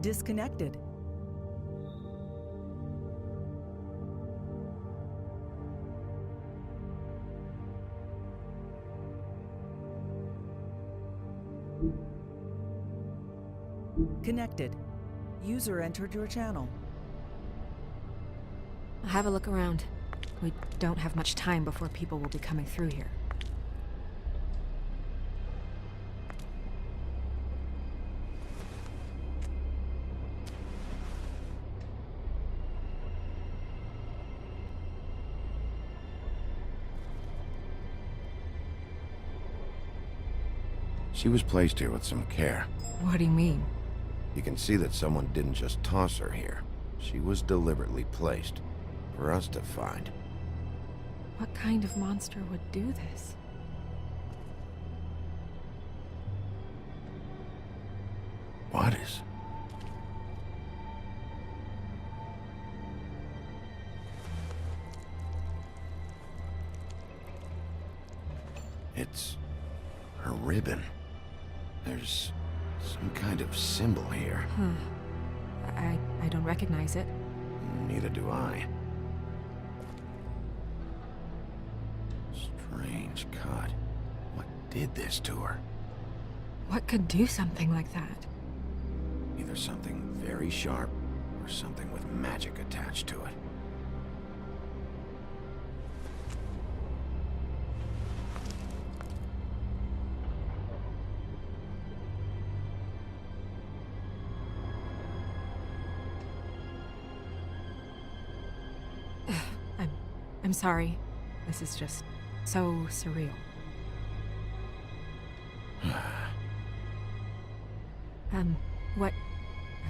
Disconnected. Connected. User entered your channel. I'll have a look around. We don't have much time before people will be coming through here. She was placed here with some care. What do you mean? You can see that someone didn't just toss her here. She was deliberately placed for us to find. What kind of monster would do this? What is? It's her ribbon. There's some kind of symbol here. I don't recognize it. Neither do I. Strange cut. What did this to her? What could do something like that? Either something very sharp or something with magic attached to it. I'm sorry. This is just so surreal.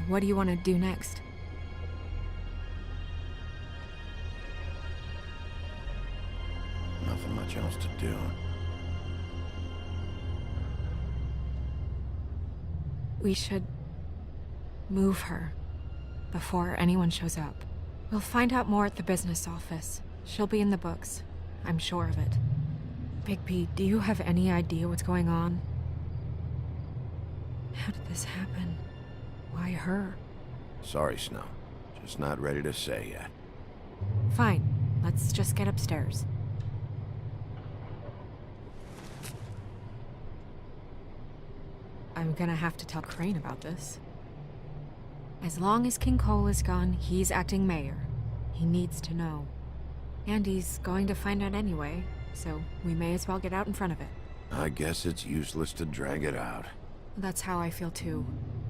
What do you want to do next? Nothing much else to do. We should move her before anyone shows up. We'll find out more at the business office. She'll be in the books. I'm sure of it. Bigby, do you have any idea what's going on? How did this happen? Why her? Sorry, Snow. Just not ready to say yet. Fine. Let's just get upstairs. I'm gonna have to tell Crane about this. As long as King Cole is gone, he's acting mayor. He needs to know. And he's going to find out anyway, so we may as well get out in front of it. I guess it's useless to drag it out. That's how I feel too.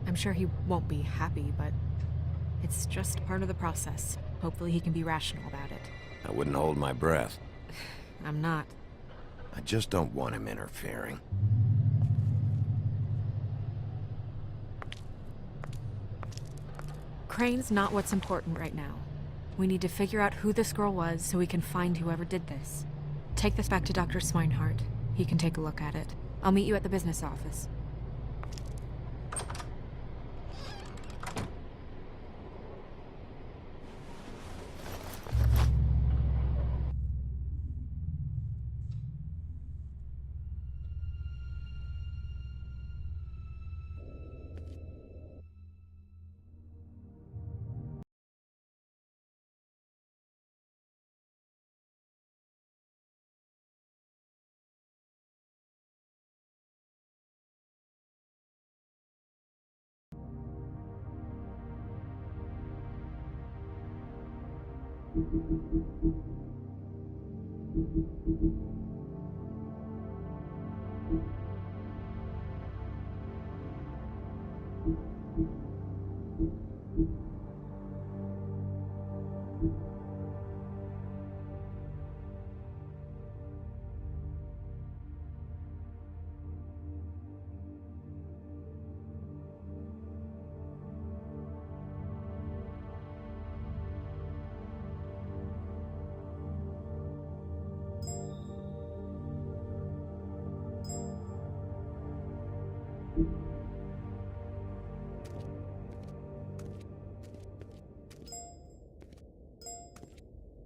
I'm sure he won't be happy, but it's just part of the process. Hopefully he can be rational about it. I wouldn't hold my breath. I'm not. I just don't want him interfering. Crane's not what's important right now. We need to figure out who this girl was so we can find whoever did this. Take this back to Dr. Swinehart. He can take a look at it. I'll meet you at the business office.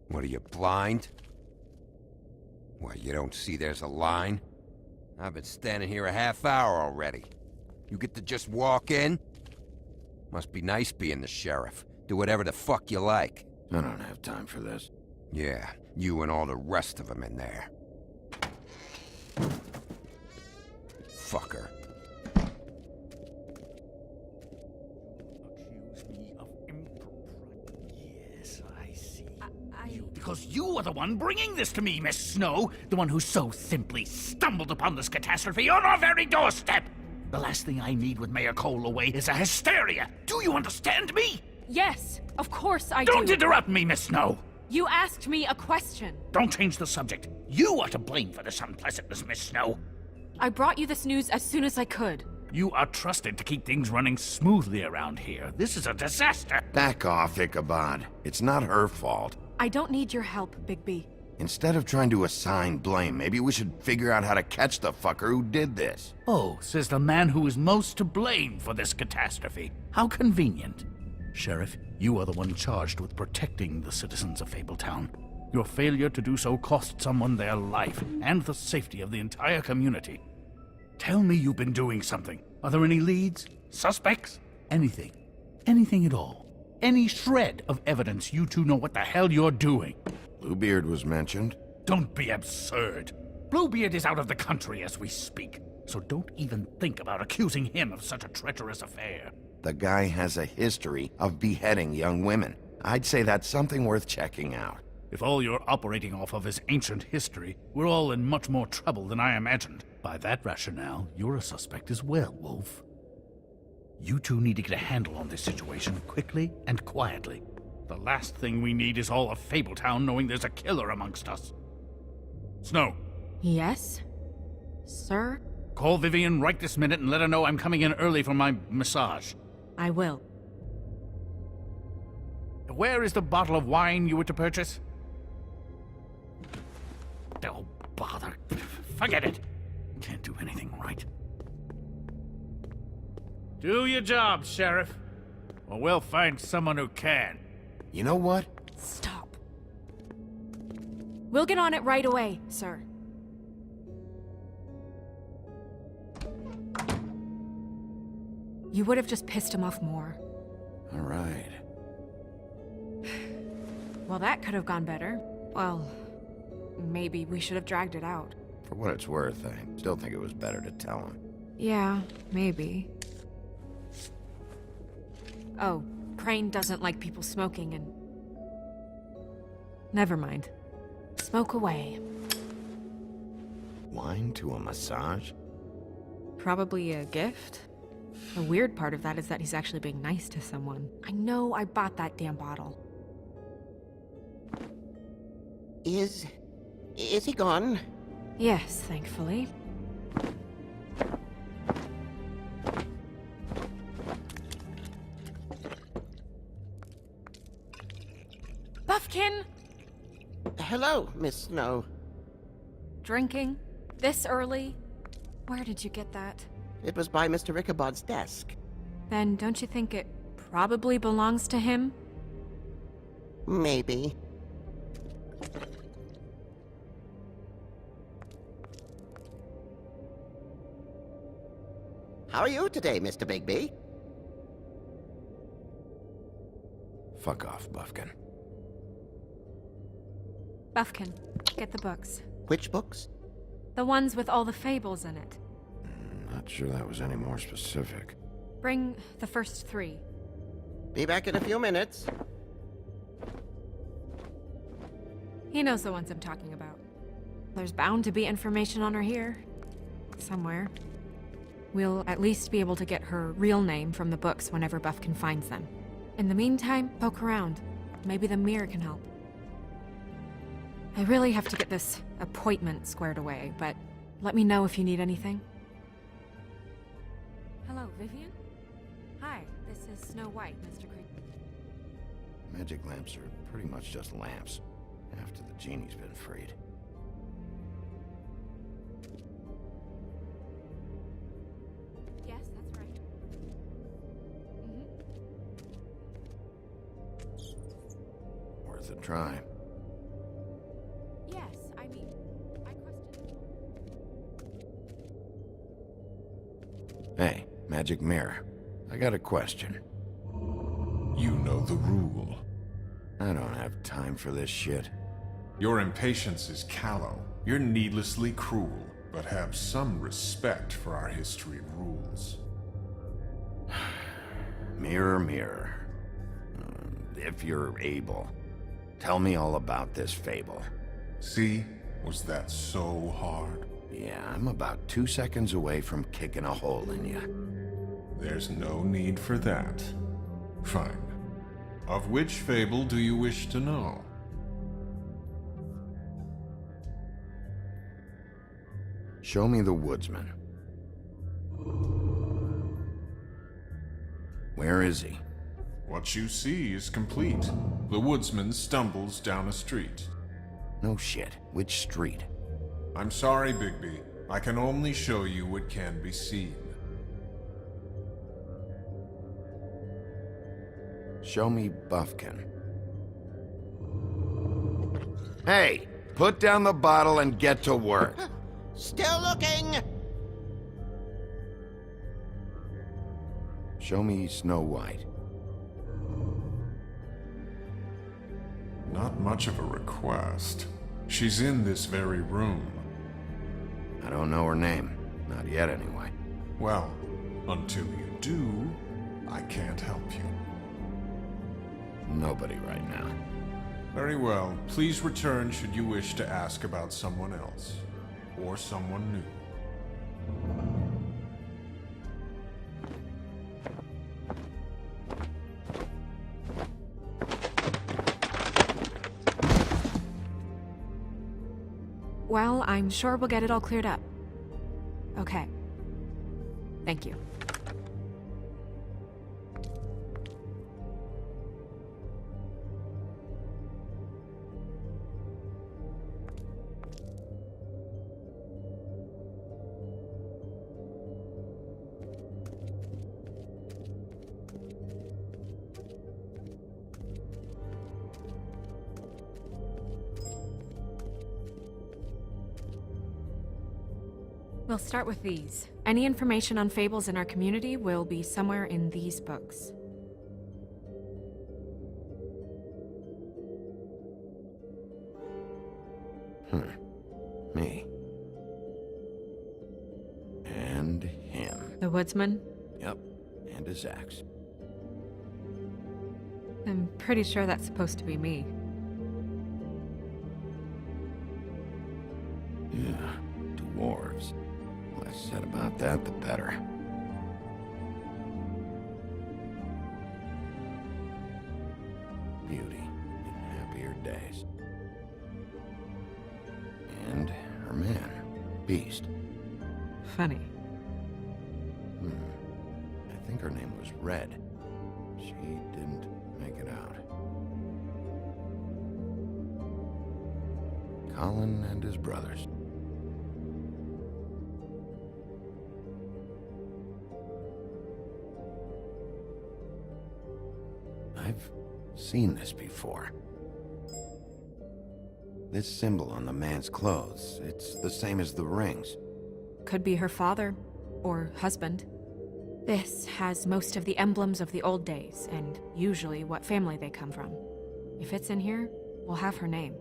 What are you, blind? What, you don't see there's a line? I've been standing here a half hour already. You get to just walk in? Must be nice being the sheriff. Do whatever the fuck you like. I don't have time for this. Yeah, you and all the rest of them in there. Fucker. Accuse me of impropriety. Yes, I see. I... Because you are the one bringing this to me, Miss Snow. The one who so simply stumbled upon this catastrophe on our very doorstep. The last thing I need with Mayor Cole away is a hysteria. Do you understand me? Yes, of course I do. Don't interrupt me, Miss Snow. You asked me a question. Don't change the subject. You are to blame for this unpleasantness, Miss Snow. I brought you this news as soon as I could. You are trusted to keep things running smoothly around here. This is a disaster. Back off, Ichabod. It's not her fault. I don't need your help, Bigby. Instead of trying to assign blame, maybe we should figure out how to catch the fucker who did this. Oh, says the man who is most to blame for this catastrophe. How convenient. Sheriff, you are the one charged with protecting the citizens of Fabletown. Your failure to do so cost someone their life and the safety of the entire community. Tell me you've been doing something. Are there any leads? Suspects? Anything. Anything at all. Any shred of evidence you two know what the hell you're doing. Bluebeard was mentioned. Don't be absurd. Bluebeard is out of the country as we speak, so don't even think about accusing him of such a treacherous affair. The guy has a history of beheading young women. I'd say that's something worth checking out. If all you're operating off of is ancient history, we're all in much more trouble than I imagined. By that rationale, you're a suspect as well, Wolf. You two need to get a handle on this situation quickly and quietly. The last thing we need is all of Fabletown knowing there's a killer amongst us. Snow, Yes? Sir? call Vivian right this minute and let her know I'm coming in early for my massage. I will. Where is the bottle of wine you were to purchase? Oh, bother. Forget it. Can't do anything right. Do your job, Sheriff. Or we'll find someone who can. You know what? Stop. We'll get on it right away, sir. You would have just pissed him off more. All right. Well, that could have gone better. Well, maybe we should have dragged it out. For what it's worth, I still think it was better to tell him. Yeah, maybe. Oh, Crane doesn't like people smoking and... Never mind. Smoke away. wine to a massage? Probably a gift. The weird part of that is that he's actually being nice to someone. I know I bought that damn bottle. Is he gone? Yes, thankfully. Buffkin! Hello, Miss Snow. Drinking? This early? Where did you get that? It was by Mr. Ichabod's desk. Then don't you think it probably belongs to him? Maybe. How are you today, Mr. Bigby? Fuck off, Buffkin. Buffkin, get the books. Which books? The ones with all the fables in it. Not sure that was any more specific. Bring the first 3. Be back in a few minutes. He knows the ones I'm talking about. There's bound to be information on her here. Somewhere. We'll at least be able to get her real name from the books whenever Buffkin finds them. In the meantime, poke around. Maybe the mirror can help. I really have to get this appointment squared away, but let me know if you need anything. Hello, Vivian? Hi, this is Snow White, Mr. Creek. Magic lamps are pretty much just lamps, after the genie's been freed. Yes, that's right. Worth a try. Yes, I mean, I questioned... Hey, magic mirror. I got a question. You know the rule. I don't have time for this shit. Your impatience is callow. You're needlessly cruel, but have some respect for our history and rules. Mirror, mirror. If you're able, tell me all about this fable. See? Was that so hard? Yeah, I'm about 2 seconds away from kicking a hole in you. There's no need for that. Fine. Of which fable do you wish to know? Show me the woodsman. Where is he? What you see is complete. The woodsman stumbles down a street. No shit. Which street? I'm sorry, Bigby. I can only show you what can be seen. Show me Buffkin. Hey! Put down the bottle and get to work. Still looking! Show me Snow White. Not much of a request. She's in this very room. I don't know her name. Not yet, anyway. Well, until you do, I can't help you. Nobody right now. Very well. Please return should you wish to ask about someone else. Or someone new. Well, I'm sure we'll get it all cleared up. Okay. Thank you. We'll start with these. Any information on fables in our community will be somewhere in these books. Me. And him. The woodsman? Yep. And his axe. I'm pretty sure that's supposed to be me. Yeah. Less said about that, the better. Beauty in happier days. And her man, Beast. Funny. I think her name was Red. She didn't make it out. Colin and his brothers. I've seen this before. This symbol on the man's clothes, it's the same as the rings. Could be her father, or husband. This has most of the emblems of the old days, and usually what family they come from. If it's in here, we'll have her name.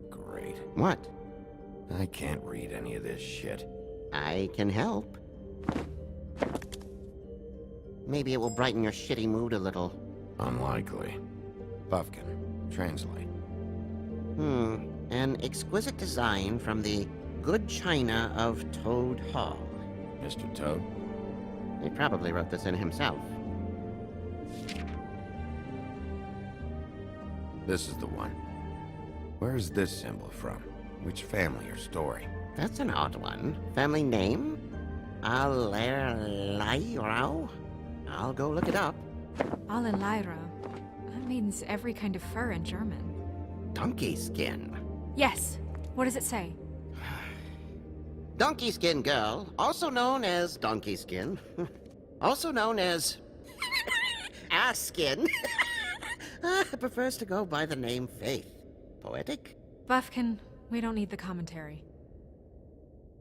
Great. What? I can't read any of this shit. I can help. Maybe it will brighten your shitty mood a little. Unlikely. Buffkin, translate. An exquisite design from the good china of Toad Hall. Mr. Toad? He probably wrote this in himself. This is the one. Where's this symbol from? Which family or story? That's an odd one. Family name? Allerleirauh? I'll go look it up. Allenlyra. That means every kind of fur in German. Donkey skin. Yes. What does it say? Donkey skin girl, also known as donkey skin. Also known as ass skin. Prefers to go by the name Faith. Poetic? Buffkin, we don't need the commentary.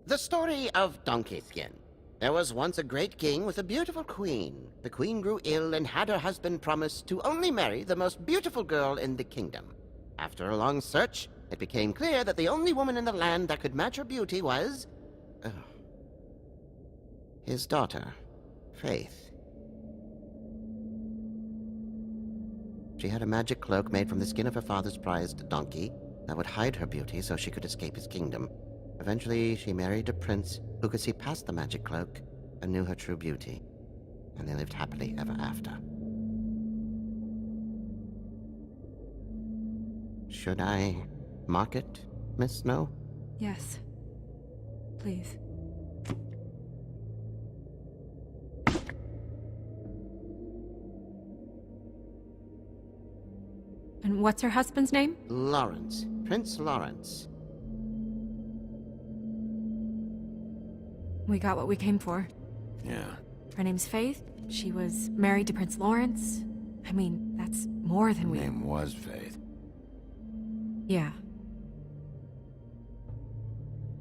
The story of Donkey Skin. There was once a great king with a beautiful queen. The queen grew ill and had her husband promise to only marry the most beautiful girl in the kingdom. After a long search, it became clear that the only woman in the land that could match her beauty was... his daughter, Faith. She had a magic cloak made from the skin of her father's prized donkey that would hide her beauty so she could escape his kingdom. Eventually, she married a prince who could see past the magic cloak and knew her true beauty. And they lived happily ever after. Should I mark it, Miss Snow? Yes. Please. And what's her husband's name? Lawrence. Prince Lawrence. We got what we came for. Yeah. Her name's Faith. She was married to Prince Lawrence. I mean, that's more than Her we... name was Faith. Yeah.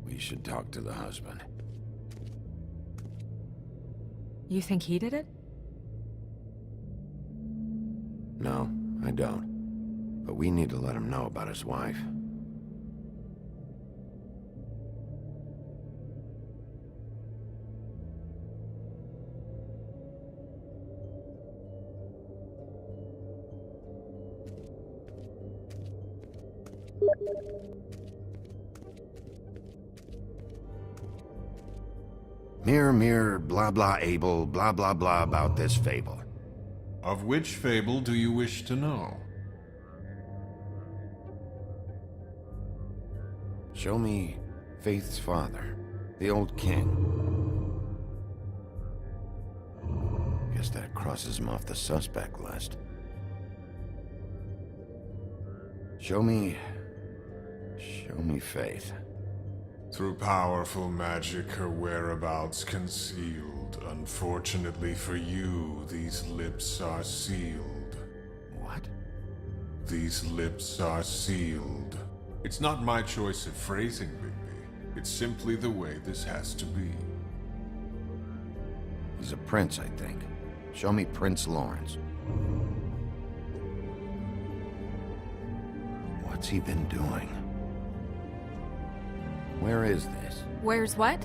We should talk to the husband. You think he did it? No, I don't. But we need to let him know about his wife. Mirror, mirror, blah blah able, blah blah blah about this fable. Of which fable do you wish to know? Show me Faith's father, the old king. Guess that crosses him off the suspect list. Show me Faith. Through powerful magic, her whereabouts concealed. Unfortunately for you, these lips are sealed. What? These lips are sealed. It's not my choice of phrasing, Bigby. It's simply the way this has to be. He's a prince, I think. Show me Prince Lawrence. What's he been doing? Where is this? Where's what?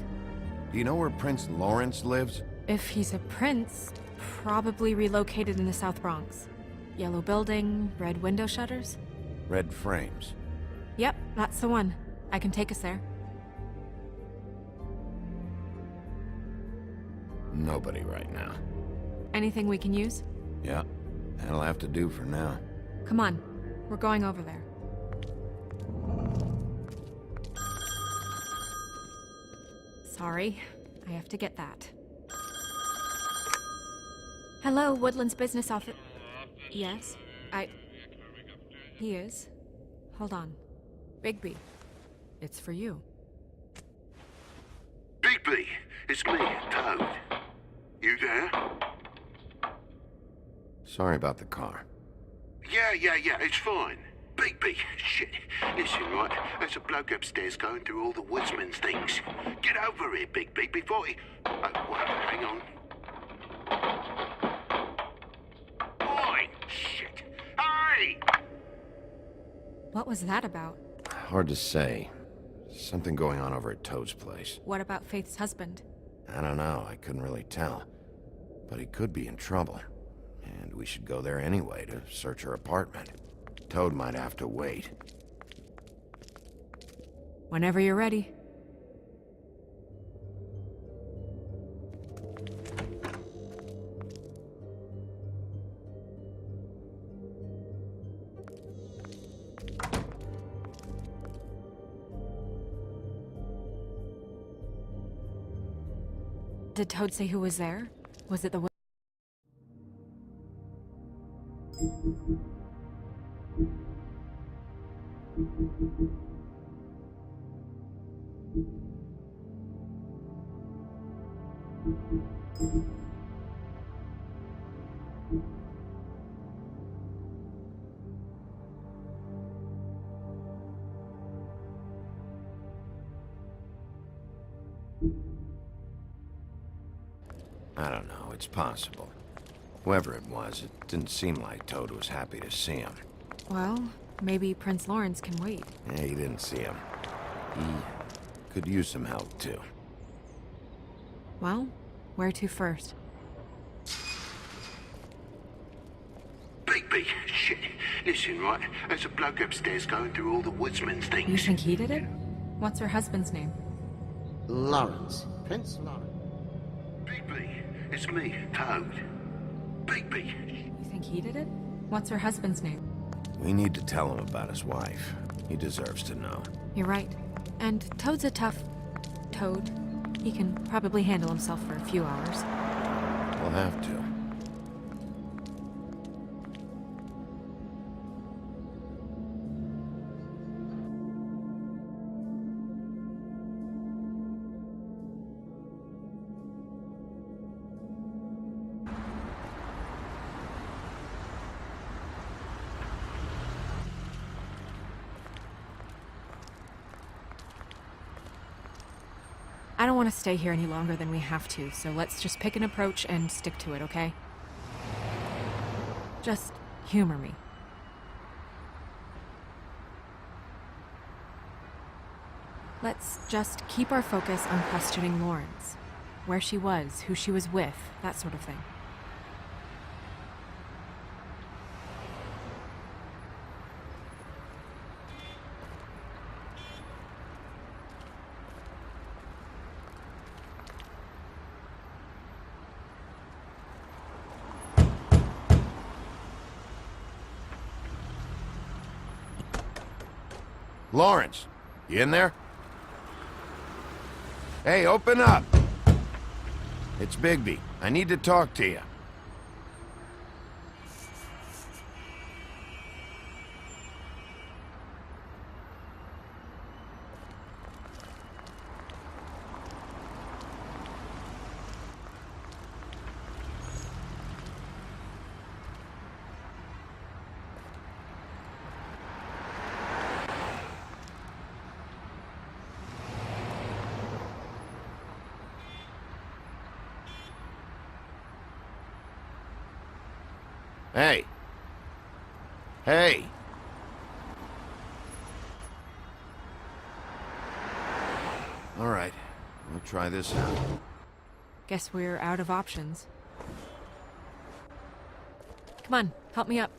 Do you know where Prince Lawrence lives? If he's a prince, probably relocated in the South Bronx. Yellow building, red window shutters? Red frames. Yep, that's the one. I can take us there. Nobody right now. Anything we can use? Yeah, that'll have to do for now. Come on, we're going over there. Sorry, I have to get that. Hello, Woodland's business office. Yes, He is. Hold on. Bigby, it's for you. Bigby, it's me, Toad. You there? Sorry about the car. Yeah, it's fine. Bigby, shit. Listen, right, there's a bloke upstairs going through all the woodsman's things. Get over here, Bigby, before he... Oh, wait, hang on. Oi, shit. Hey! What was that about? Hard to say. Something going on over at Toad's place. What about Faith's husband? I don't know, I couldn't really tell. But he could be in trouble. And we should go there anyway to search her apartment. Toad might have to wait. Whenever you're ready. Did Toad say who was there? Was it the... I don't know, it's possible. Whoever it was, it didn't seem like Toad was happy to see him. Well, maybe Prince Lawrence can wait. Yeah, he didn't see him. He could use some help, too. Well, where to first? Bigby, shit. Listen, right, there's a bloke upstairs going through all the woodsman's things. You think he did it? What's her husband's name? Lawrence. Prince Lawrence. Bigby, it's me, Toad. Bigby. You think he did it? What's her husband's name? We need to tell him about his wife. He deserves to know. You're right. And Toad's a tough... Toad. He can probably handle himself for a few hours. We'll have to. I don't want to stay here any longer than we have to, so let's just pick an approach and stick to it, okay? Just humor me. Let's just keep our focus on questioning Lawrence. Where she was, who she was with, that sort of thing. Lawrence, you in there? Hey, open up! It's Bigby. I need to talk to you. Hey. Hey. All right, we'll try this out. Guess we're out of options. Come on, help me up.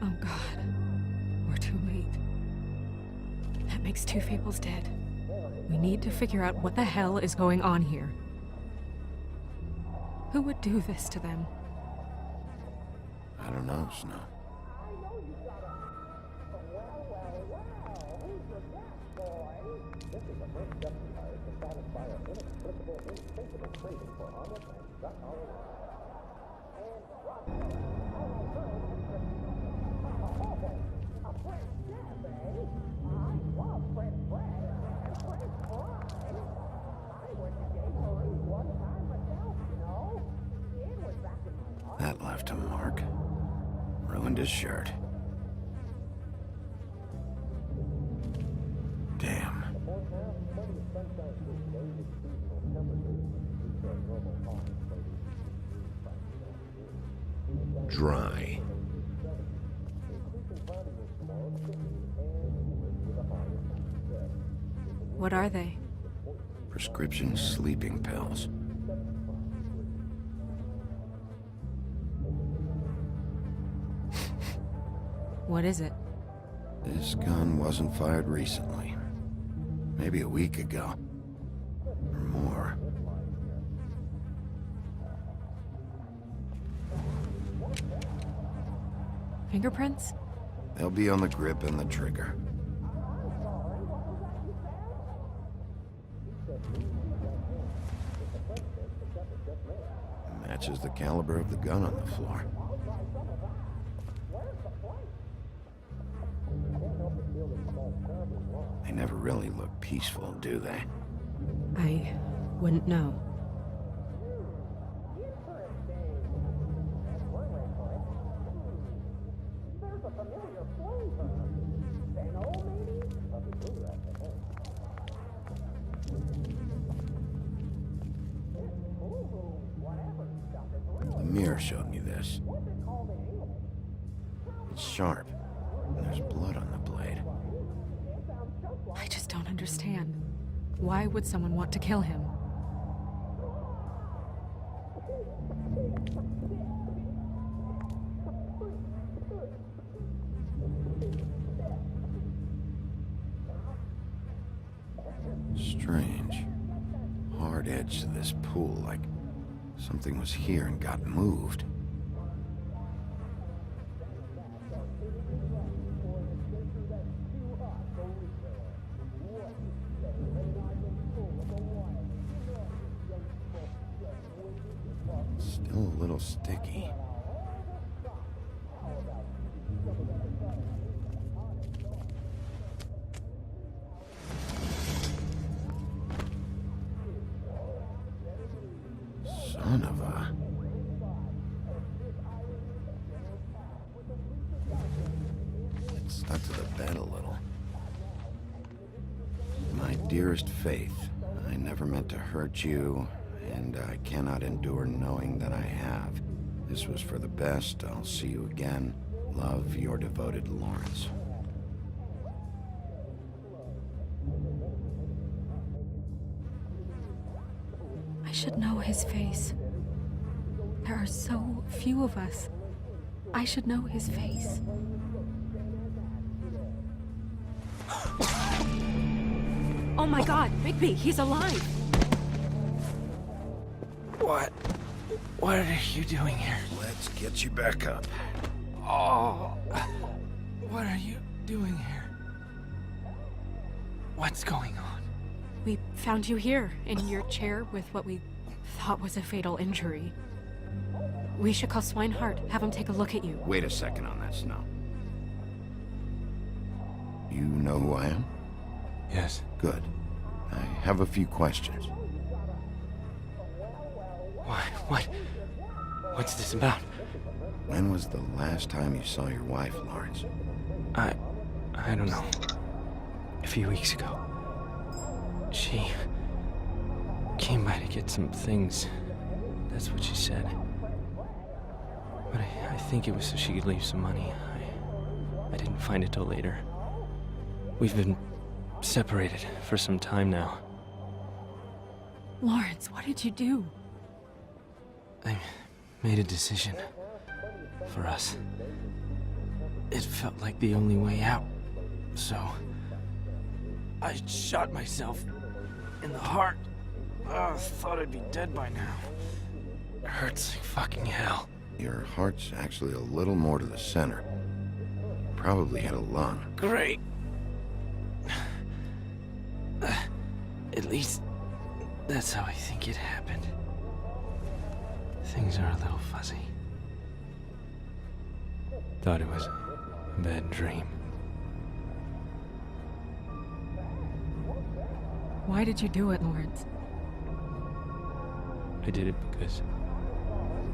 Oh God, we're too late. That makes two Fables dead. We need to figure out what the hell is going on here. Who would do this to them? I don't know, Snow. That left a mark. Ruined his shirt. Damn. Dry. What are they? Prescription sleeping pills. What is it? This gun wasn't fired recently. Maybe a week ago. Or more. Fingerprints? They'll be on the grip and the trigger. Matches the caliber of the gun on the floor. They never really look peaceful, do they? I wouldn't know. The mirror showed me this. It's sharp, and there's blood on the blade. I just don't understand. Why would someone want to kill him? Strange. Hard edge to this pool, like something was here and got moved. Still a little sticky. Son of a... It stuck to the bed a little. My dearest Faith, I never meant to hurt you, and I cannot endure knowing that I have. This was for the best. I'll see you again. Love, your devoted Lawrence. I should know his face. There are so few of us. I should know his face. Oh my God, Bigby, he's alive! What are you doing here? Let's get you back up. Oh, what are you doing here? What's going on? We found you here, in your chair with what we thought was a fatal injury. We should call Swinehart, have him take a look at you. Wait a second on that, Snow. You know who I am? Yes. Good. I have a few questions. What's this about? When was the last time you saw your wife, Lawrence? I don't know. A few weeks ago. She came by to get some things. That's what she said. But I think it was so she could leave some money. I didn't find it till later. We've been separated for some time now. Lawrence, what did you do? I made a decision. For us. It felt like the only way out. So... I shot myself in the heart. Thought I'd be dead by now. It hurts like fucking hell. Your heart's actually a little more to the center. Probably hit a lung. Great. At least, that's how I think it happened. Things are a little fuzzy. Thought it was a bad dream. Why did you do it, Lawrence? I did it because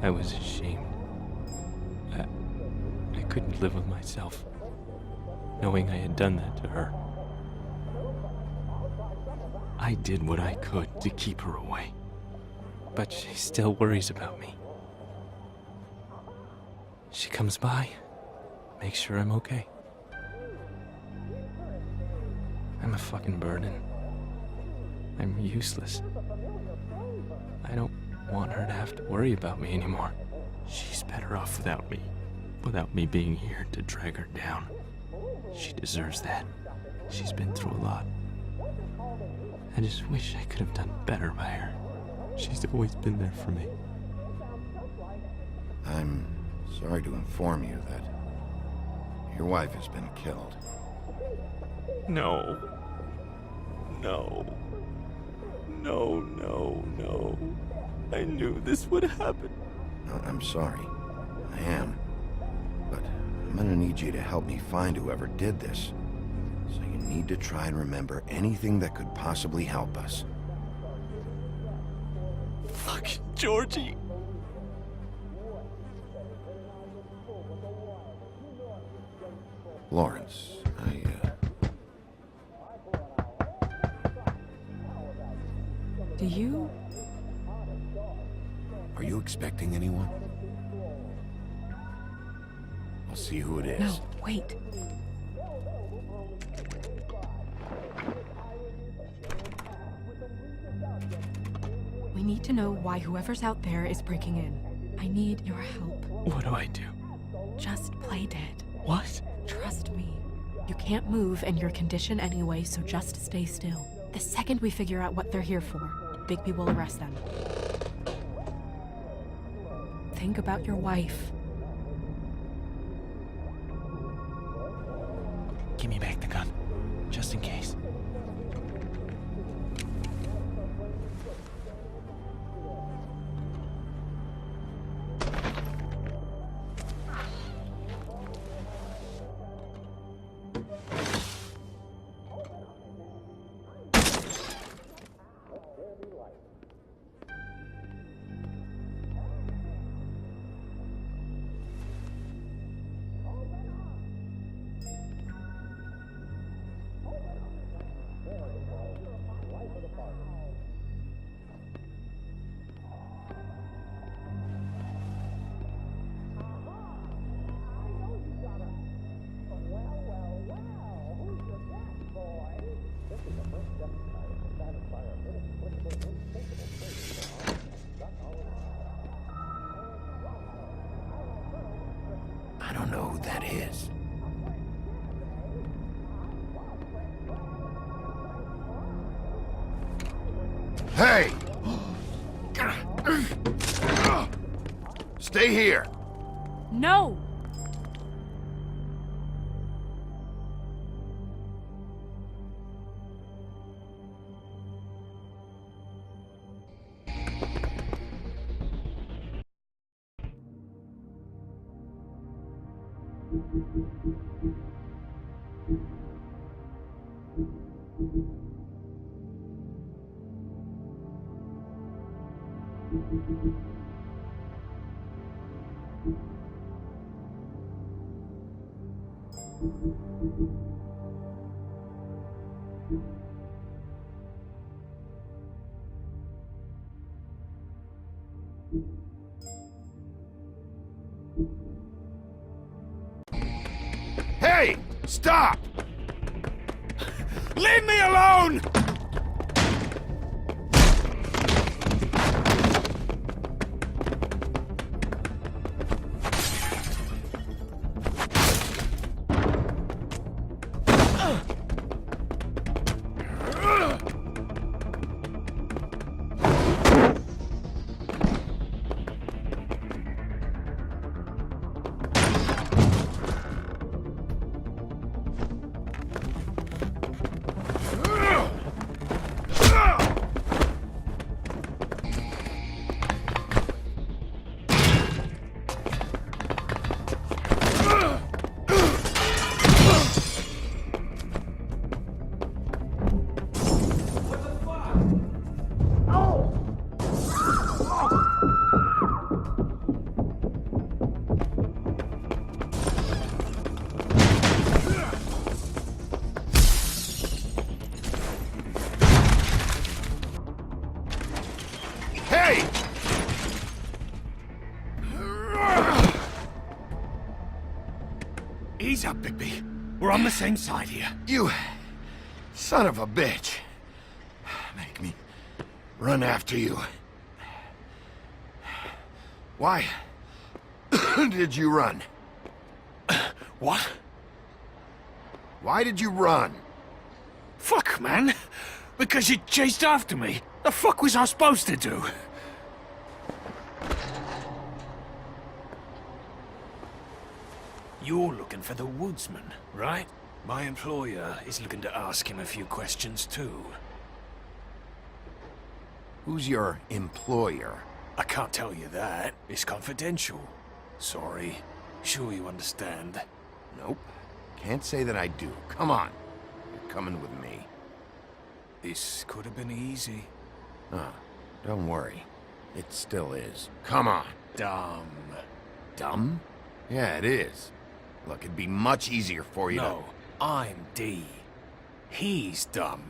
I was ashamed. I couldn't live with myself, knowing I had done that to her. I did what I could to keep her away, but she still worries about me. She comes by, makes sure I'm okay. I'm a fucking burden. I'm useless. I don't want her to have to worry about me anymore. She's better off without me being here to drag her down. She deserves that. She's been through a lot. I just wish I could have done better by her. She's always been there for me. I'm sorry to inform you that your wife has been killed. No. No. No, no, no. I knew this would happen. I'm sorry. I am. But I'm gonna need you to help me find whoever did this. So you need to try and remember anything that could possibly help us. Fucking Georgie. Lawrence, Do you? Are you expecting anyone? I'll see who it is. No, wait. We need to know why whoever's out there is breaking in. I need your help. What do I do? Just play dead. What? Trust me. You can't move in your condition anyway, so just stay still. The second we figure out what they're here for, Bigby will arrest them. Think about your wife. Give me back the gun, just in case. I don't know who that is. Hey! Stay here! No! Hey! Stop! Leave me alone! Hey! Ease up, Bigby. We're on the same side here. You son of a bitch. Make me run after you. Why did you run? What? Why did you run? Fuck, man. Because you chased after me. The fuck was I supposed to do? You're looking for the woodsman, right? My employer is looking to ask him a few questions too. Who's your employer? I can't tell you that. It's confidential. Sorry. Sure you understand. Nope. Can't say that I do. Come on. You're coming with me. This could have been easy. Don't worry. It still is. Come on. Dumb. Dumb? Yeah, it is. Look, it'd be much easier for you No, I'm D. He's dumb.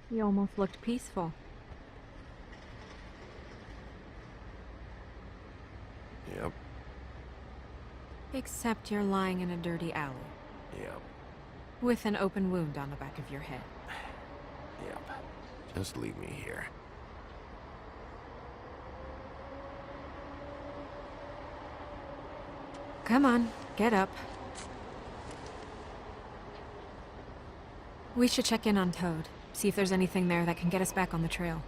You almost looked peaceful. to... Yep. Except you're lying in a dirty alley. Yep. With an open wound on the back of your head. Yep. Just leave me here. Come on, get up. We should check in on Toad. See if there's anything there that can get us back on the trail.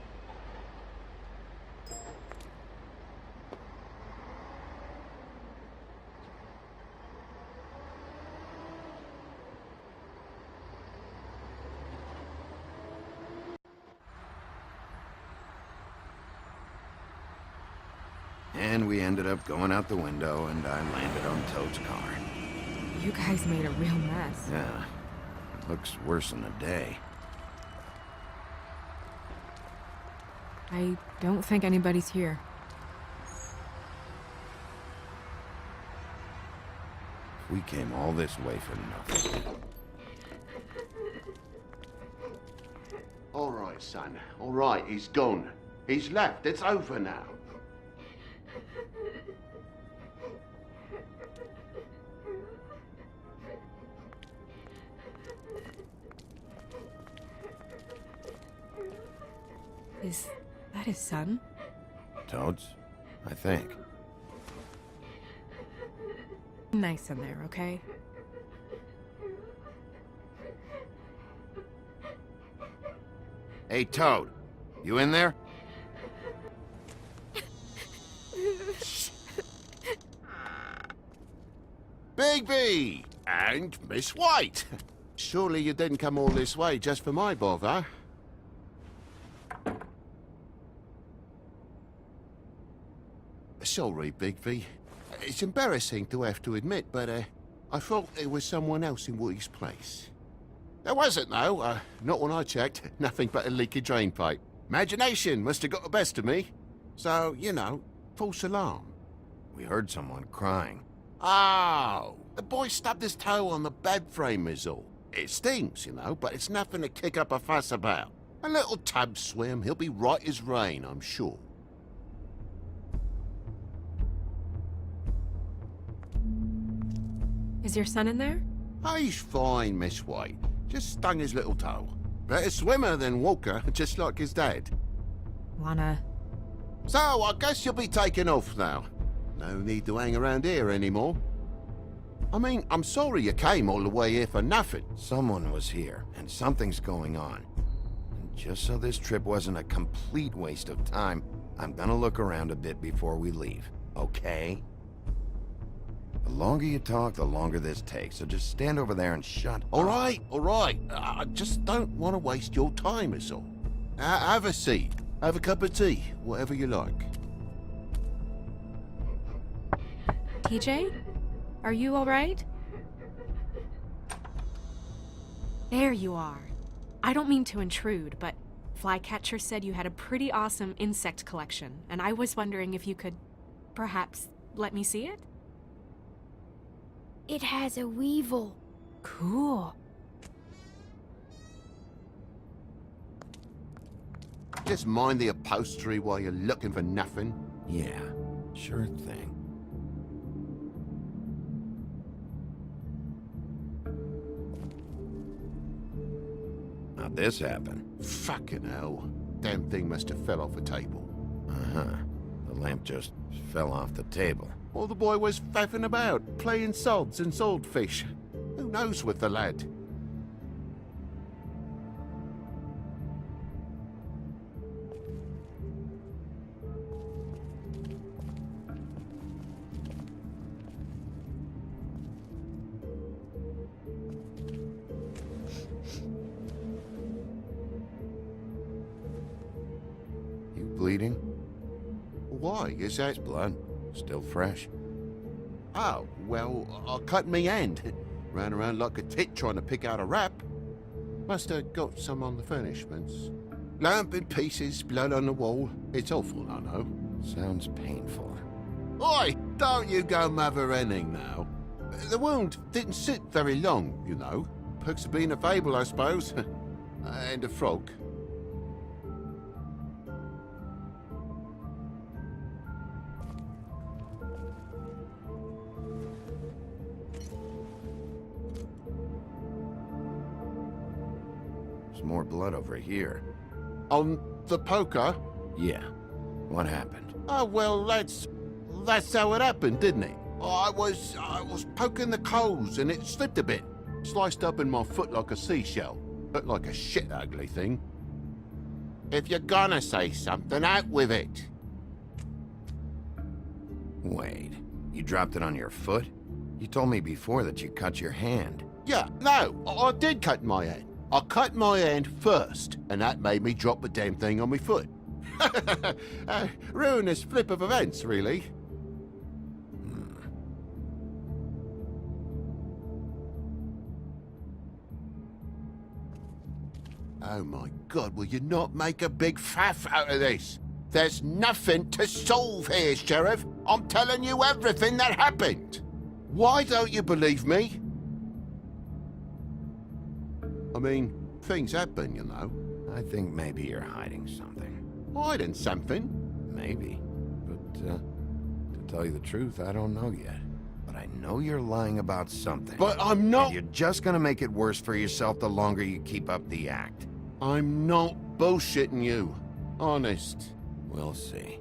And we ended up going out the window, and I landed on Toad's car. You guys made a real mess. Yeah. Looks worse than a day. I don't think anybody's here. We came all this way for nothing. All right, son. All right, he's gone. He's left. It's over now. Is that his son? Toad's? I think. Nice in there, okay? Hey, Toad. You in there? Bigby! And Miss White! Surely you didn't come all this way just for my bother? Sorry, Bigby. It's embarrassing to have to admit, but I thought there was someone else in Woody's place. There wasn't, though. Not when I checked. Nothing but a leaky drain pipe. Imagination must have got the best of me. So, you know, false alarm. We heard someone crying. Oh, the boy stubbed his toe on the bed frame is all. It stings, you know, but it's nothing to kick up a fuss about. A little tub swim, he'll be right as rain, I'm sure. Is your son in there? Oh, he's fine, Miss White. Just stung his little toe. Better swimmer than walker, just like his dad. Lana. So, I guess you'll be taking off now. No need to hang around here anymore. I mean, I'm sorry you came all the way here for nothing. Someone was here, and something's going on. And just so this trip wasn't a complete waste of time, I'm gonna look around a bit before we leave, okay? The longer you talk, the longer this takes, so just stand over there and shut All up. right. I just don't want to waste your time, is all. Have a seat. Have a cup of tea, whatever you like. TJ? Are you alright? There you are. I don't mean to intrude, but Flycatcher said you had a pretty awesome insect collection, and I was wondering if you could, perhaps, let me see it? It has a weevil. Cool. Just mind the upholstery while you're looking for nothing. Yeah, sure thing. How'd this happen? Fucking hell. Damn thing must have fell off a table. Uh-huh. The lamp just fell off the table. Or the boy was faffing about, playing sods and swordfish. Who knows with the lad? You bleeding? Why? Is that... Blood? Still fresh? Oh, well, I cut me hand. Ran around like a tit trying to pick out a wrap. Must have got some on the furnishments. Lamp in pieces, blood on the wall. It's awful, I know. Sounds painful. Oi! Don't you go mother-henning now. The wound didn't sit very long, you know. Perks of being a fable, I suppose. And a frog. There's more blood over here. On the poker? Yeah. What happened? Oh, well, that's how it happened, didn't it? I was poking the coals and it slipped a bit. Sliced up in my foot like a seashell. Looked like a shit ugly thing. If you're gonna say something, out with it. Wait. You dropped it on your foot? You told me before that you cut your hand. Yeah, no, I did cut my hand. I cut my hand first, and that made me drop the damn thing on my foot. Ruinous flip of events, really. Oh my God, will you not make a big faff out of this? There's nothing to solve here, Sheriff. I'm telling you everything that happened. Why don't you believe me? I mean, things happen, you know. I think maybe you're hiding something. Hiding something? Maybe. But, to tell you the truth, I don't know yet. But I know you're lying about something. But I'm not... And you're just gonna make it worse for yourself the longer you keep up the act. I'm not bullshitting you. Honest. We'll see.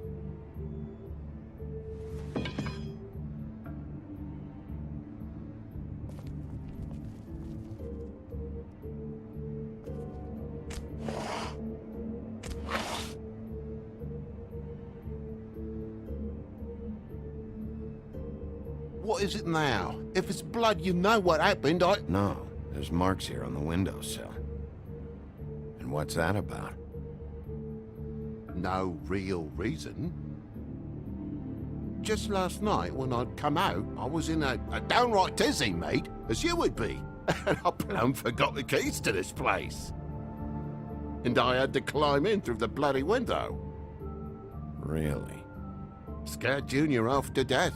What is it now? If it's blood, you know what happened. No, there's marks here on the windowsill. And what's that about? No real reason. Just last night, when I'd come out, I was in a downright tizzy, mate, as you would be. And I plumb forgot the keys to this place. And I had to climb in through the bloody window. Really? Scared Junior off to death.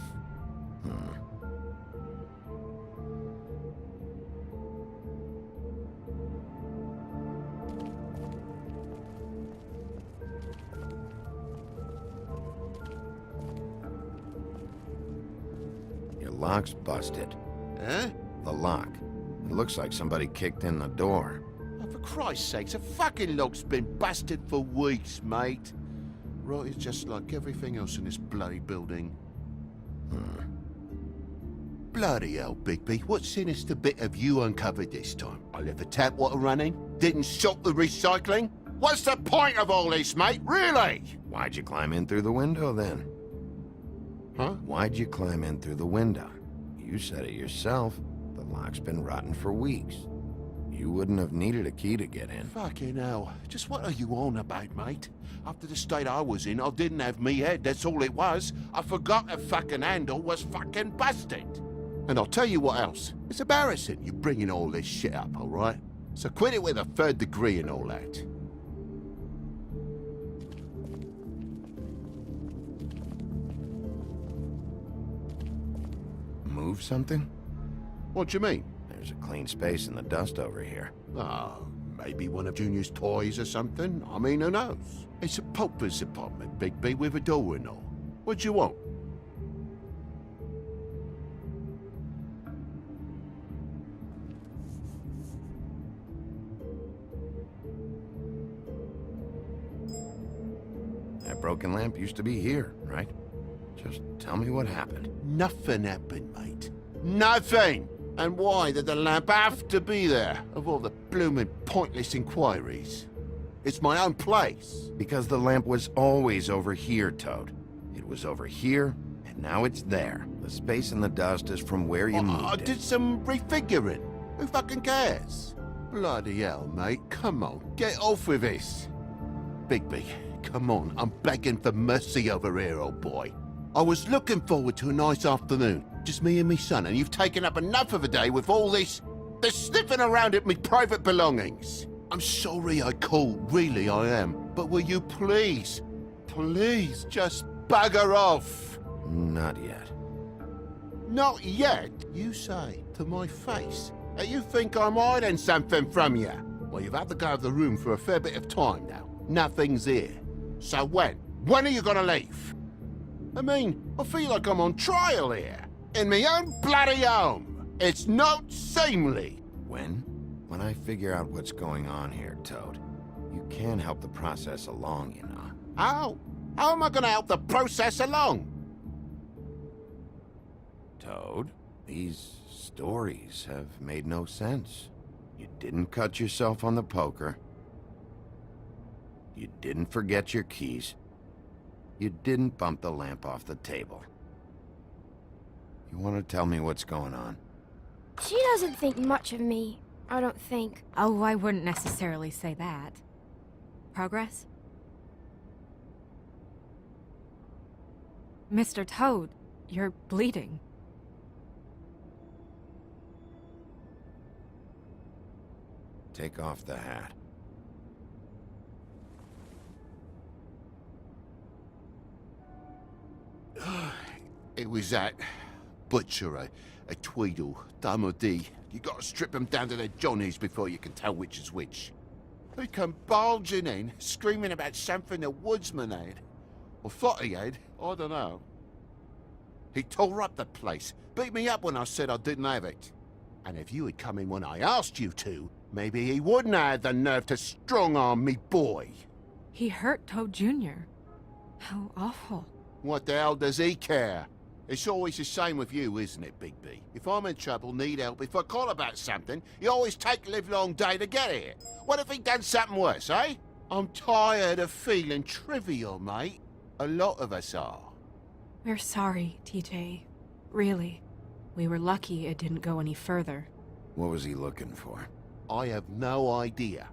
Your lock's busted. Huh? The lock. It looks like somebody kicked in the door. Oh, for Christ's sakes, the fucking lock's been busted for weeks, mate. Right, it's just like everything else in this bloody building. Bloody hell, Bigby, what sinister bit have you uncovered this time? I left the tap water running? Didn't stop the recycling? What's the point of all this, mate? Really? Why'd you climb in through the window, then? Huh? Why'd you climb in through the window? You said it yourself. The lock's been rotten for weeks. You wouldn't have needed a key to get in. Fucking hell. Just what are you on about, mate? After the state I was in, I didn't have me head, that's all it was. I forgot the fucking handle was fucking busted. And I'll tell you what else. It's embarrassing you bringing all this shit up, all right? So quit it with a third degree and all that. Move something? What do you mean? There's a clean space in the dust over here. Oh, maybe one of Junior's toys or something. I mean, who knows? It's a pauper's apartment, Bigby, with a door and all. What do you want? That broken lamp used to be here, right? Just tell me what happened. Nothing happened, mate. Nothing! And why did the lamp have to be there, of all the bloomin' pointless inquiries? It's my own place. Because the lamp was always over here, Toad. It was over here, and now it's there. The space in the dust is from where you moved I it. did some refiguring. Who fucking cares? Bloody hell, mate. Come on, get off with this. Bigby, come on. I'm begging for mercy over here, old boy. I was looking forward to a nice afternoon. Just me and me son, and you've taken up enough of a day with all this sniffing around at me private belongings. I'm sorry I called, really I am. But will you please, please just bugger off? Not yet. Not yet, you say, to my face. You think I'm hiding something from you? Well, you've had to go out of the room for a fair bit of time now. Nothing's here. So when? When are you gonna leave? I mean, I feel like I'm on trial here. In my own bloody home. It's not seemly. When? When I figure out what's going on here, Toad. You can help the process along, you know. How? How am I gonna help the process along? Toad, these stories have made no sense. You didn't cut yourself on the poker. You didn't forget your keys. You didn't bump the lamp off the table. You want to tell me what's going on? She doesn't think much of me, I don't think. Oh, I wouldn't necessarily say that. Progress? Mr. Toad, you're bleeding. Take off the hat. It was that butcher, a Tweedle, Dum or D. You gotta strip them down to their johnnies before you can tell which is which. They come bulging in, screaming about something the woodsman had. Or thought he had, I don't know. He tore up the place, beat me up when I said I didn't have it. And if you had come in when I asked you to, maybe he wouldn't have had the nerve to strong-arm me boy. He hurt Toad Jr. How awful. What the hell does he care? It's always the same with you, isn't it, Bigby? If I'm in trouble, need help, if I call about something, you always take a livelong day to get here. What if he done something worse, eh? I'm tired of feeling trivial, mate. A lot of us are. We're sorry, TJ. Really. We were lucky it didn't go any further. What was he looking for? I have no idea.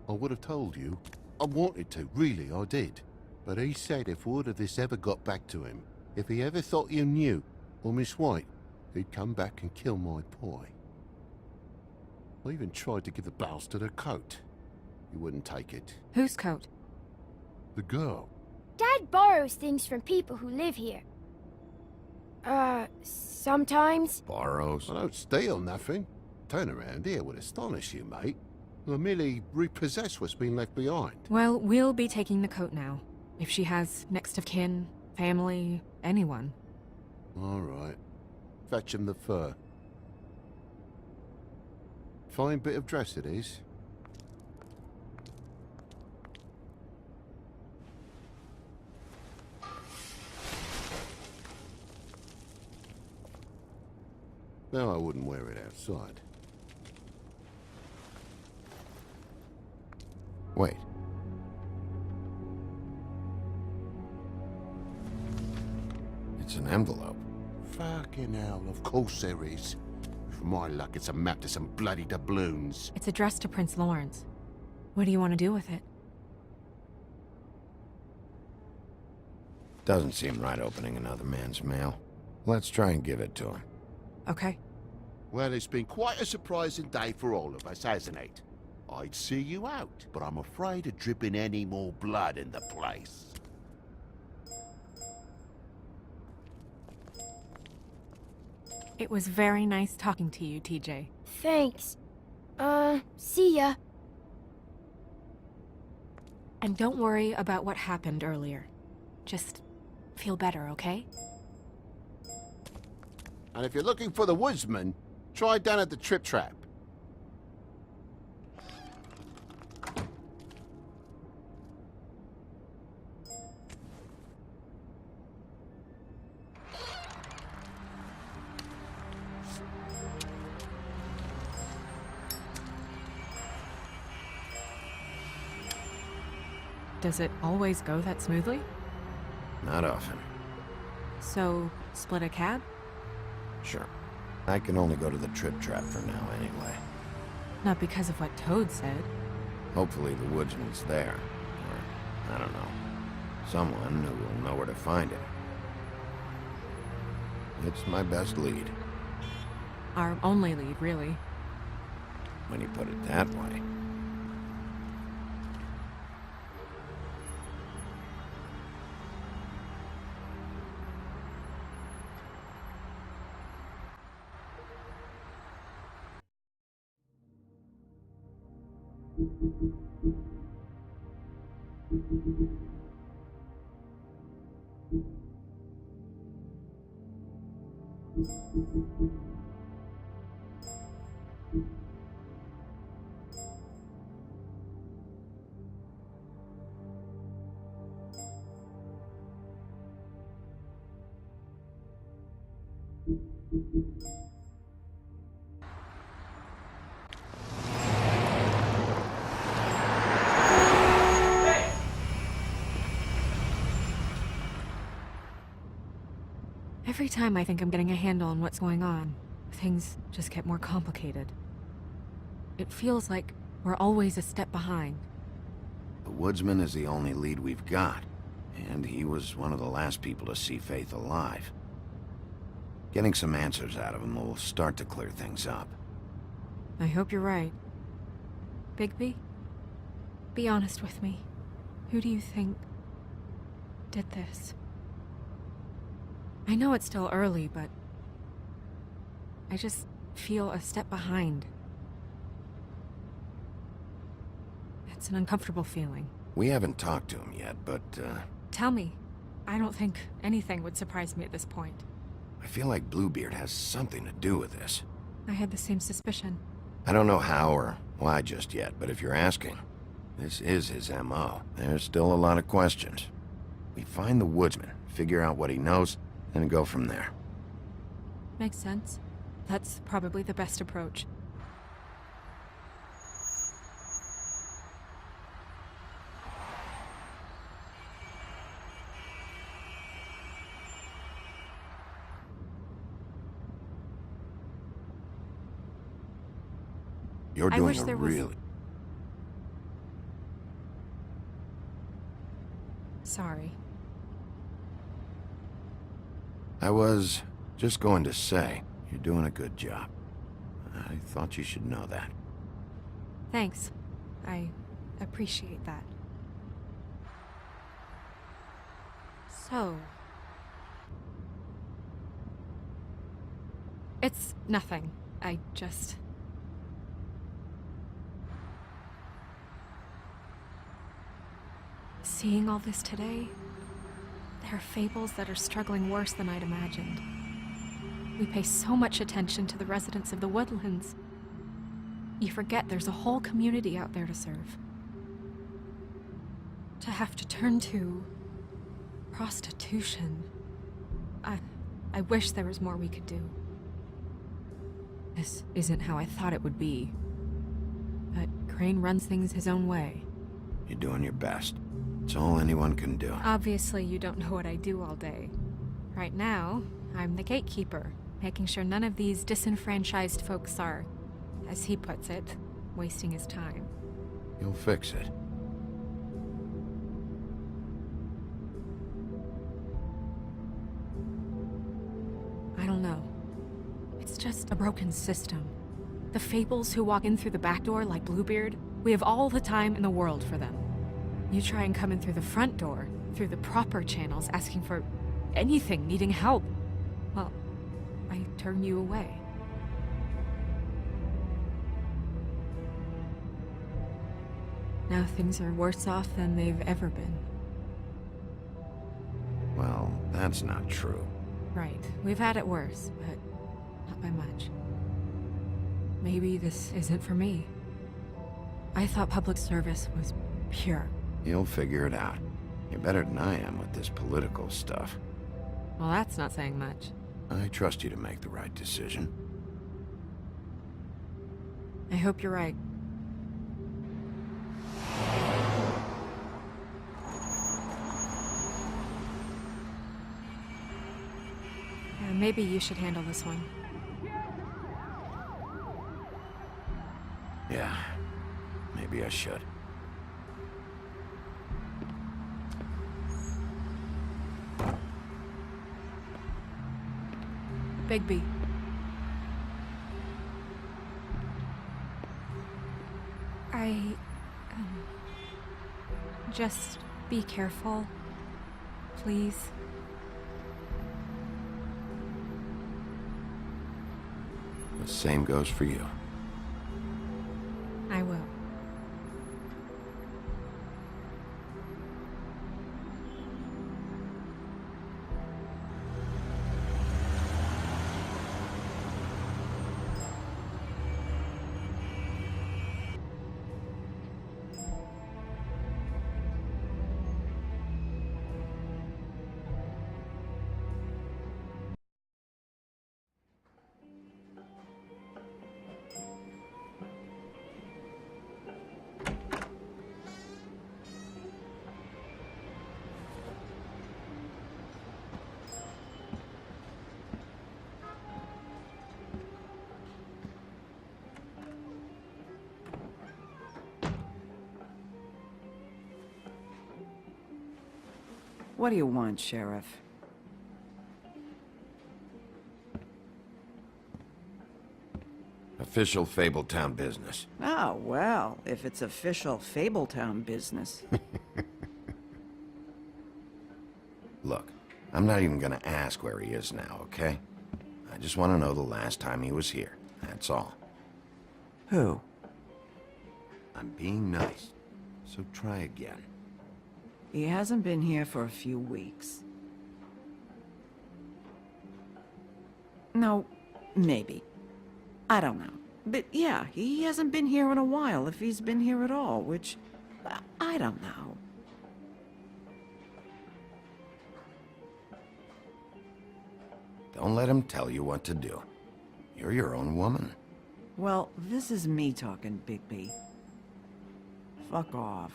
I would have told you. I wanted to, really, I did. But he said if word of this ever got back to him, if he ever thought you knew, or Miss White, he'd come back and kill my boy. I even tried to give the bastard a coat. He wouldn't take it. Whose coat? The girl. Dad Ted borrows things from people who live here. Sometimes. Borrows? I don't steal nothing. Turn around here would astonish you, mate. I merely repossess what's been left behind. Well, we'll be taking the coat now. If she has next of kin, family, anyone. All right. Fetch him the fur. Fine bit of dress it is. No, I wouldn't wear it outside. Wait. It's an envelope. Fucking hell, of course there is. For my luck, it's a map to some bloody doubloons. It's addressed to Prince Lawrence. What do you want to do with it? Doesn't seem right opening another man's mail. Let's try and give it to him. Okay. Well, it's been quite a surprising day for all of us, hasn't it? I'd see you out, but I'm afraid of dripping any more blood in the place. It was very nice talking to you, TJ. Thanks. See ya. And don't worry about what happened earlier. Just feel better, okay? And if you're looking for the woodsman, try down at the Trip Trap. Does it always go that smoothly? Not often. So, split a cab? Sure. I can only go to the Trip Trap for now anyway. Not because of what Toad said. Hopefully the woodsman's there. Or, I don't know. Someone who will know where to find him. It's my best lead. Our only lead, really. When you put it that way. Every time I think I'm getting a handle on what's going on, things just get more complicated. It feels like we're always a step behind. The woodsman is the only lead we've got, and he was one of the last people to see Faith alive. Getting some answers out of him will start to clear things up. I hope you're right. Bigby? Be honest with me. Who do you think did this? I know it's still early, but I just feel a step behind. It's an uncomfortable feeling. We haven't talked to him yet, but, Tell me. I don't think anything would surprise me at this point. I feel like Bluebeard has something to do with this. I had the same suspicion. I don't know how or why just yet, but if you're asking, this is his M.O. There's still a lot of questions. We find the woodsman, figure out what he knows, and go from there. Makes sense. That's probably the best approach. You're I doing wish a there was- really... Sorry. I was just going to say, you're doing a good job. I thought you should know that. Thanks. I appreciate that. So... It's nothing. I just... Seeing all this today, there are fables that are struggling worse than I'd imagined. We pay so much attention to the residents of the woodlands. You forget there's a whole community out there to serve. To have to turn to... prostitution. I wish there was more we could do. This isn't how I thought it would be. But Crane runs things his own way. You're doing your best. It's all anyone can do. Obviously, you don't know what I do all day. Right now, I'm the gatekeeper, making sure none of these disenfranchised folks are, as he puts it, wasting his time. You'll fix it. I don't know. It's just a broken system. The fables who walk in through the back door like Bluebeard, we have all the time in the world for them. You try and come in through the front door, through the proper channels, asking for anything, needing help. Well, I turn you away. Now things are worse off than they've ever been. Well, that's not true. Right. We've had it worse, but not by much. Maybe this isn't for me. I thought public service was pure. You'll figure it out. You're better than I am with this political stuff. Well, that's not saying much. I trust you to make the right decision. I hope you're right. Yeah, maybe you should handle this one. Yeah, maybe I should. Bigby. Just be careful, please. The same goes for you. I will. What do you want, Sheriff? Official Fabletown business. Oh, well, if it's official Fabletown business. Look, I'm not even gonna ask where he is now, okay? I just want to know the last time he was here. That's all. Who? I'm being nice, so try again. He hasn't been here for a few weeks. No, maybe. I don't know. But yeah, he hasn't been here in a while, if he's been here at all, which... I don't know. Don't let him tell you what to do. You're your own woman. Well, this is me talking, Bigby. Fuck off.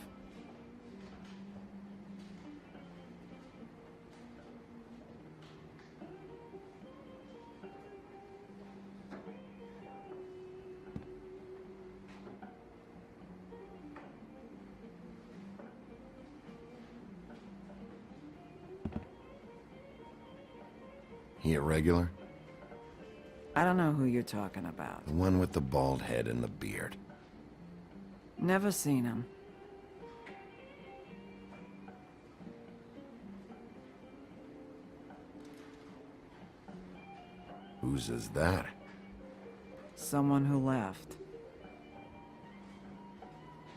He a regular? I don't know who you're talking about. The one with the bald head and the beard. Never seen him. Whose is that? Someone who left.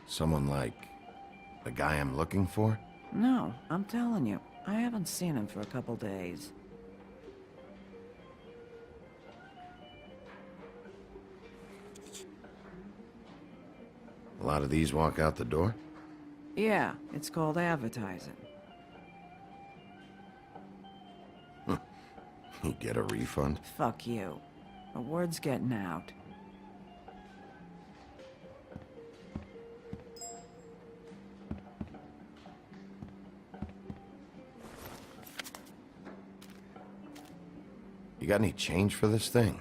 Someone like the guy I'm looking for? No, I'm telling you, I haven't seen him for a couple days. A lot of these walk out the door? Yeah, it's called advertising. You get a refund? Fuck you. The word's getting out. You got any change for this thing?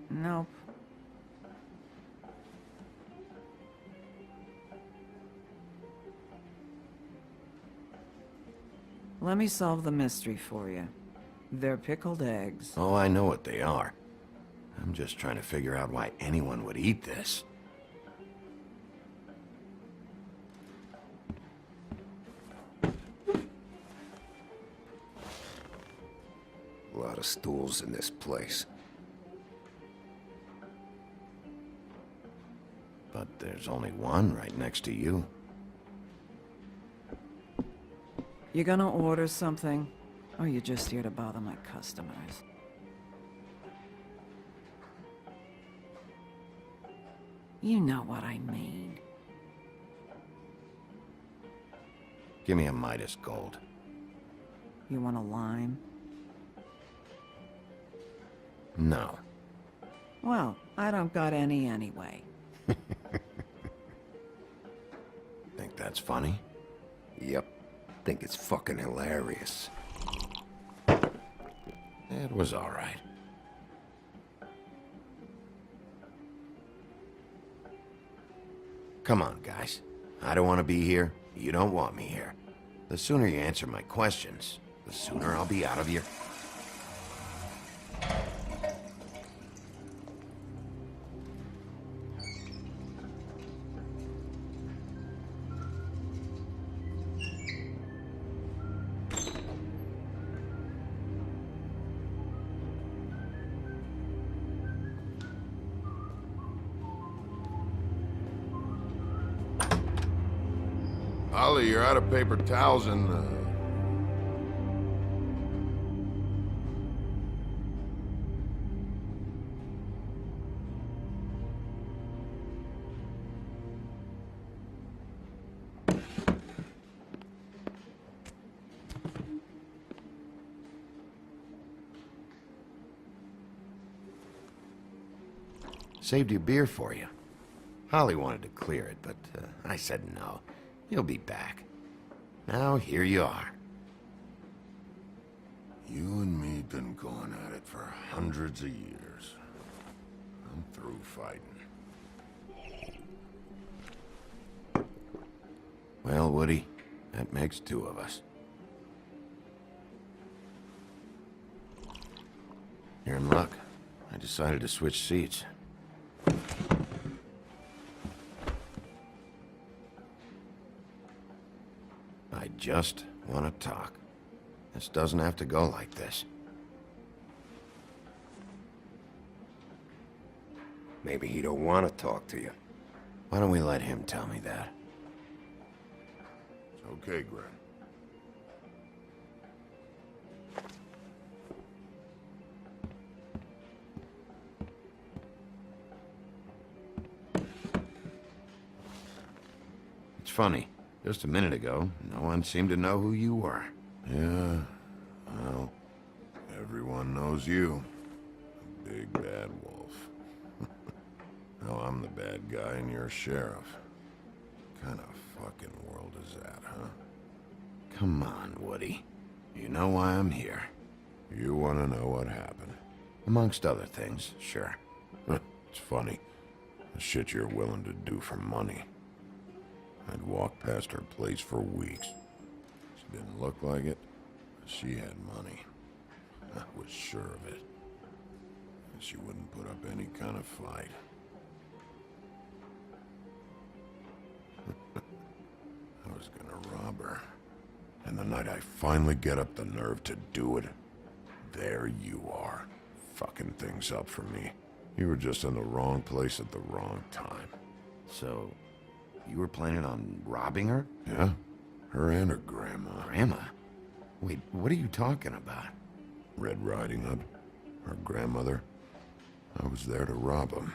Nope. Let me solve the mystery for you. They're pickled eggs. Oh, I know what they are. I'm just trying to figure out why anyone would eat this. A lot of stools in this place. But there's only one right next to you. You gonna order something? Or you just here to bother my customers? You know what I mean. Give me a Midas Gold. You want a lime? No. Well, I don't got any anyway. Think that's funny? Yep. Think it's fucking hilarious. It was all right. Come on, guys. I don't want to be here. You don't want me here. The sooner you answer my questions, the sooner I'll be out of here. Ollie, you're out of paper towels and, Saved your beer for you. Holly wanted to clear it, but I said no. You'll be back. Now, here you are. You and me been going at it for hundreds of years. I'm through fighting. Well, Woody, that makes two of us. You're in luck. I decided to switch seats. I just want to talk. This doesn't have to go like this. Maybe he don't want to talk to you. Why don't we let him tell me that? It's okay, Gren. It's funny. Just a minute ago, no one seemed to know who you were. Yeah, well, everyone knows you. The big bad wolf. Now I'm the bad guy and you're sheriff. Kind of fucking world is that, huh? Come on, Woody. You know why I'm here. You want to know what happened? Amongst other things, sure. It's funny. The shit you're willing to do for money. I'd walk past her place for weeks. She didn't look like it, but she had money. I was sure of it. And she wouldn't put up any kind of fight. I was gonna rob her. And the night I finally get up the nerve to do it, there you are, fucking things up for me. You were just in the wrong place at the wrong time. So, you were planning on robbing her? Yeah, her and her grandma. Grandma? Wait, what are you talking about? Red Riding Hood, her grandmother. I was there to rob them.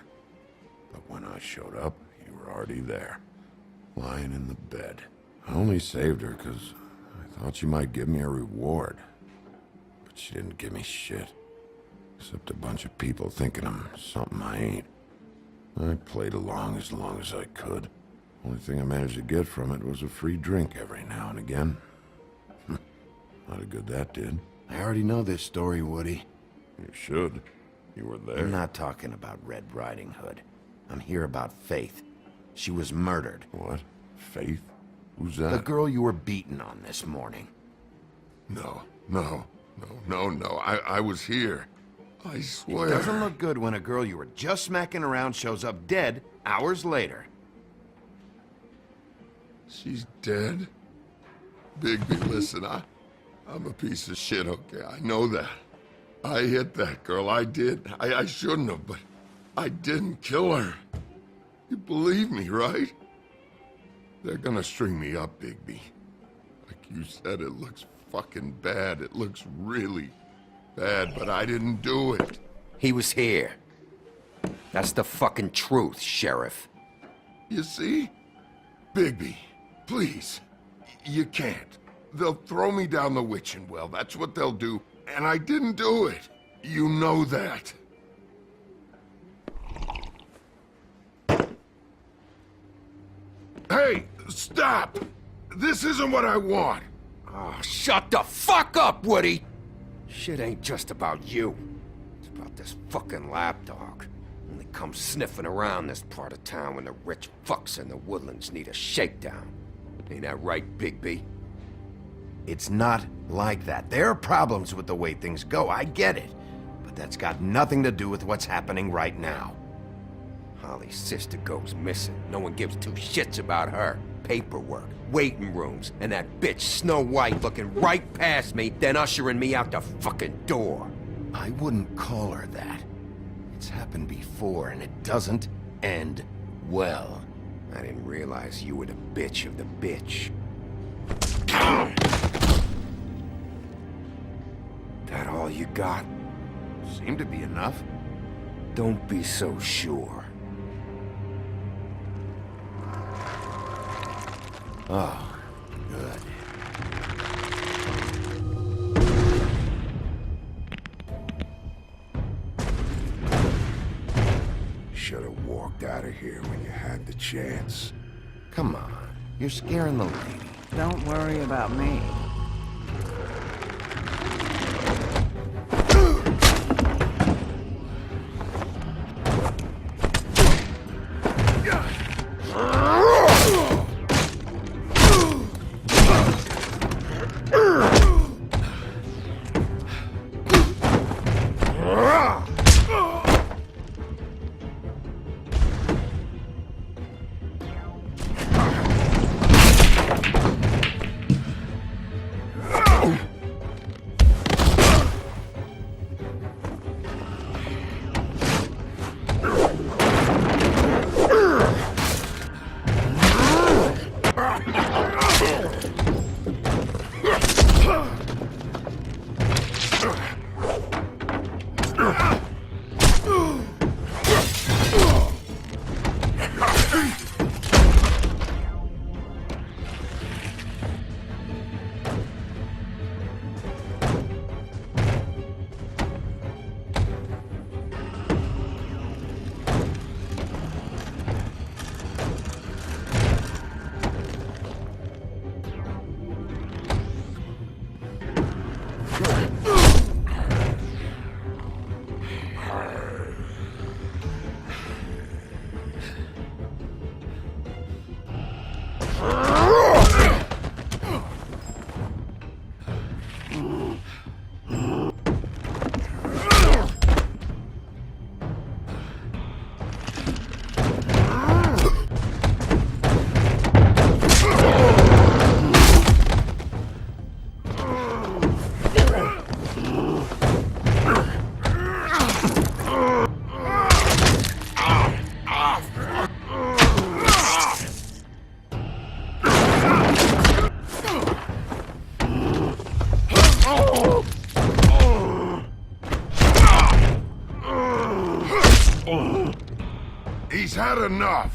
But when I showed up, you were already there, lying in the bed. I only saved her because I thought she might give me a reward. But she didn't give me shit. Except a bunch of people thinking I'm something I ain't. I played along as I could. Only thing I managed to get from it was a free drink every now and again. Not a good that did. I already know this story, Woody. You should. You were there. I'm not talking about Red Riding Hood. I'm here about Faith. She was murdered. What? Faith? Who's that? The girl you were beating on this morning. No. I was here. I swear. It doesn't look good when a girl you were just smacking around shows up dead hours later. She's dead? Bigby, listen, I'm a piece of shit, okay? I know that. I hit that girl, I did. I shouldn't have, but I didn't kill her. You believe me, right? They're gonna string me up, Bigby. Like you said, it looks fucking bad. It looks really bad, but I didn't do it. He was here. That's the fucking truth, Sheriff. You see? Bigby, please. You can't. They'll throw me down the witching well. That's what they'll do. And I didn't do it. You know that. Hey, stop! This isn't what I want. Oh, shut the fuck up, Woody! Shit ain't just about you. It's about this fucking lapdog. Only comes sniffing around this part of town when the rich fucks in the woodlands need a shakedown. Ain't that right, Bigby? It's not like that. There are problems with the way things go, I get it. But that's got nothing to do with what's happening right now. Holly's sister goes missing. No one gives two shits about her. Paperwork, waiting rooms, and that bitch Snow White looking right past me, then ushering me out the fucking door. I wouldn't call her that. It's happened before, and it doesn't end well. I didn't realize you were the bitch of the bitch. That all you got? Seemed to be enough. Don't be so sure. Oh, good. Should have walked out of here when you had the chance. Come on, you're scaring the lady. Don't worry about me. He's had enough.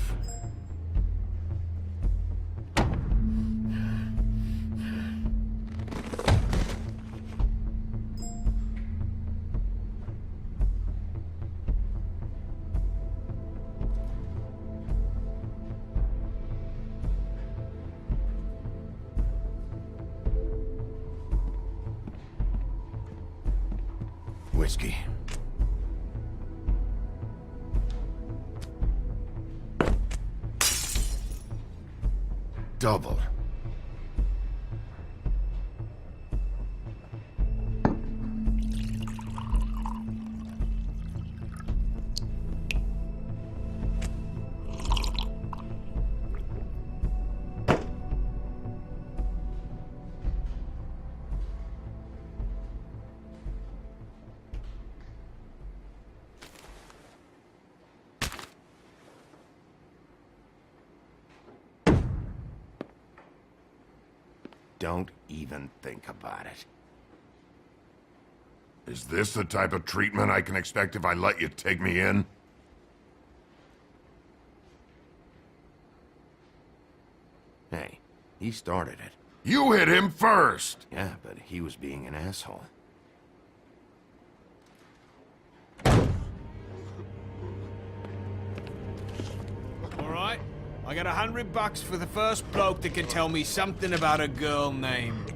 Whiskey. Double. Don't even think about it. Is this the type of treatment I can expect if I let you take me in? Hey, he started it. You hit him first! Yeah, but he was being an asshole. Alright, I got $100 for the first bloke that can tell me something about a girl named...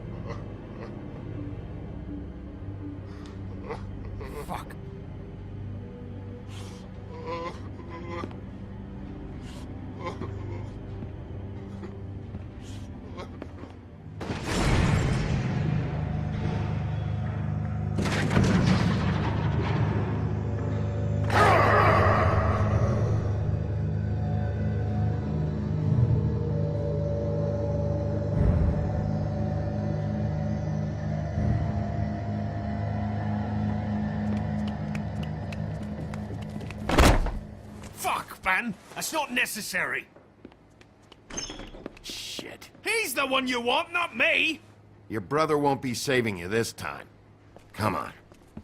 Fuck. Fuck, man! That's not necessary! Shit. He's the one you want, not me! Your brother won't be saving you this time. Come on.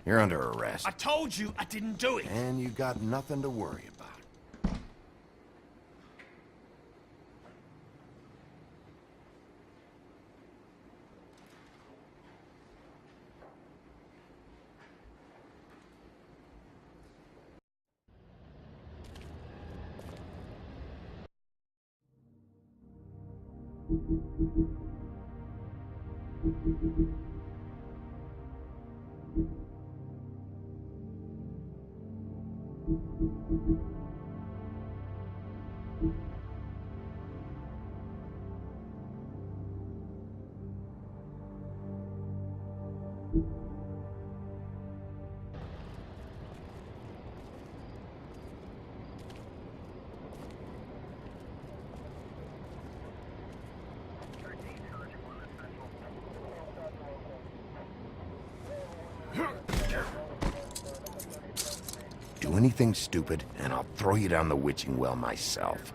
You're under arrest. I told you I didn't do it! And you got nothing to worry about. Do anything stupid, and I'll throw you down the witching well myself.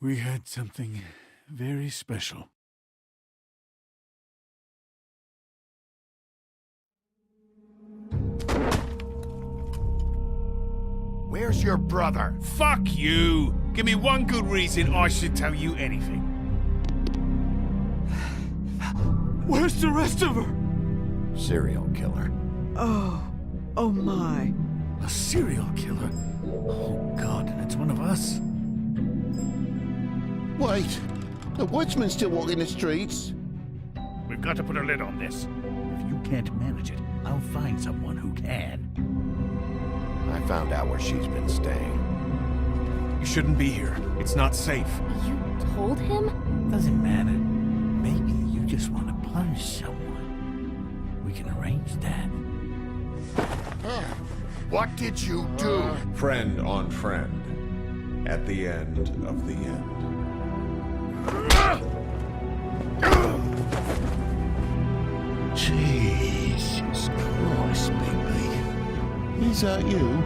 We had something Very special. Where's your brother? Fuck you! Give me one good reason I should tell you anything. Where's the rest of her? Serial killer. Oh my. A serial killer? Oh, God, and it's one of us. Wait, the woodsman's still walking the streets. We've got to put a lid on this. If you can't manage it, I'll find someone who can. I found out where she's been staying. You shouldn't be here. It's not safe. You told him? Doesn't matter. Maybe you just want to punish someone. We can arrange that. What did you do? Friend on friend. At the end of the end. Jesus Christ, baby. Is that you?